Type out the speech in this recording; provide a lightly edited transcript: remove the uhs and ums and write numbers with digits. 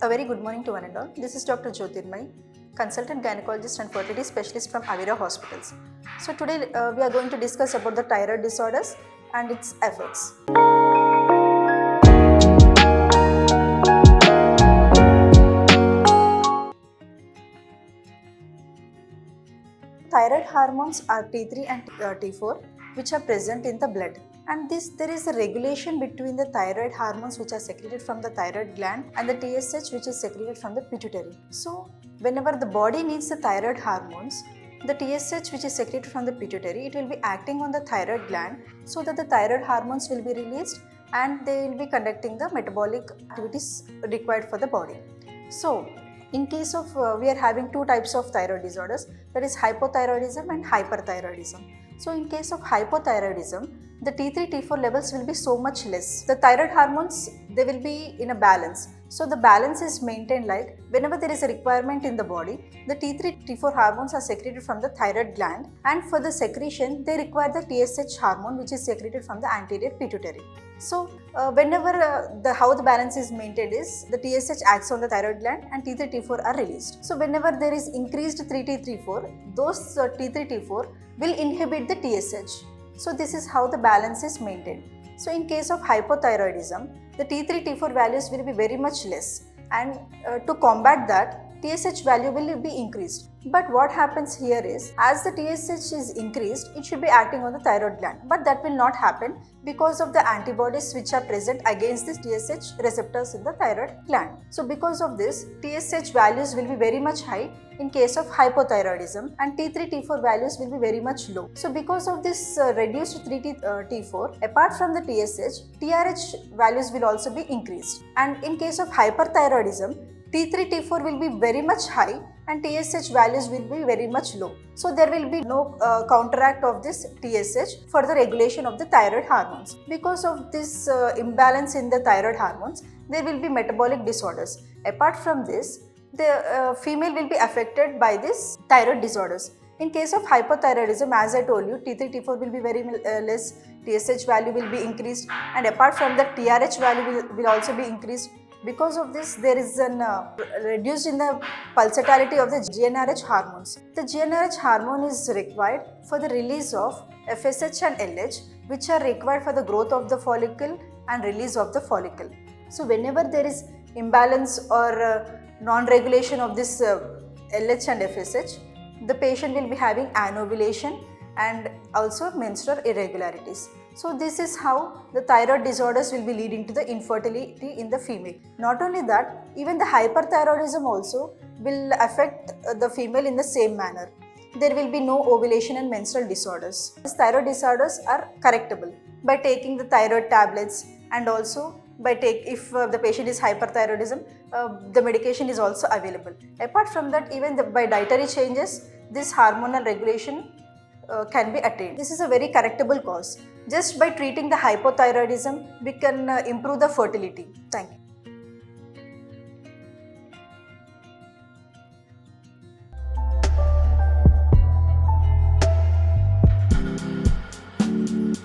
A very good morning to one and all. This is Dr. Jyotirmay, consultant gynecologist and fertility specialist from Avira Hospitals. So today we are going to discuss about the thyroid disorders and its effects. Thyroid hormones are T3 and T4 which are present in the blood, and there is a regulation between the thyroid hormones which are secreted from the thyroid gland and the TSH which is secreted from the pituitary. So whenever the body needs the thyroid hormones, the TSH which is secreted from the pituitary, it will be acting on the thyroid gland so that the thyroid hormones will be released and they will be conducting the metabolic activities required for the body. So in case of we are having two types of thyroid disorders, that is hypothyroidism and hyperthyroidism. So in case of hypothyroidism, the T3 T4 levels will be so much less. The thyroid hormones, they will be in a balance. So the balance is maintained like whenever there is a requirement in the body, the T3 T4 hormones are secreted from the thyroid gland, and for the secretion they require the TSH hormone which is secreted from the anterior pituitary. So whenever how the balance is maintained is the TSH acts on the thyroid gland and T3 T4 are released. So whenever there is increased 3T T4, those T3 T4 will inhibit the TSH. So this is how the balance is maintained. So in case of hypothyroidism, the T3 T4 values will be very much less, and to combat that, TSH value will be increased. But what happens here is, as the TSH is increased, it should be acting on the thyroid gland, but that will not happen because of the antibodies which are present against the TSH receptors in the thyroid gland. So because of this, TSH values will be very much high in case of hypothyroidism, and T3 T4 values will be very much low. So because of this reduced 3T T4, apart from the TSH, TRH values will also be increased. And in case of hyperthyroidism, T3 T4 will be very much high and TSH values will be very much low. So there will be no counteract of this TSH for the regulation of the thyroid hormones. Because of this imbalance in the thyroid hormones, there will be metabolic disorders. Apart from this, the female will be affected by this thyroid disorders. In case of hypothyroidism, as I told you, T3 T4 will be very less, TSH value will be increased, and apart from that, TRH value will also be increased. Because of this, there is an reduced in the pulsatility of the GnRH hormones. The GnRH hormone is required for the release of FSH and LH, which are required for the growth of the follicle and release of the follicle. So whenever there is imbalance or non-regulation of this LH and FSH, the patient will be having anovulation and also menstrual irregularities. So this is how the thyroid disorders will be leading to the infertility in the female. Not only that, even the hyperthyroidism also will affect the female in the same manner. There will be no ovulation and menstrual disorders. These thyroid disorders are correctable by taking the thyroid tablets, and also by if the patient is hyperthyroidism, the medication is also available. Apart from that, even by dietary changes, this hormonal regulation can be attained. This is a very correctable cause. Just by treating the hypothyroidism, we can improve the fertility. Thank you.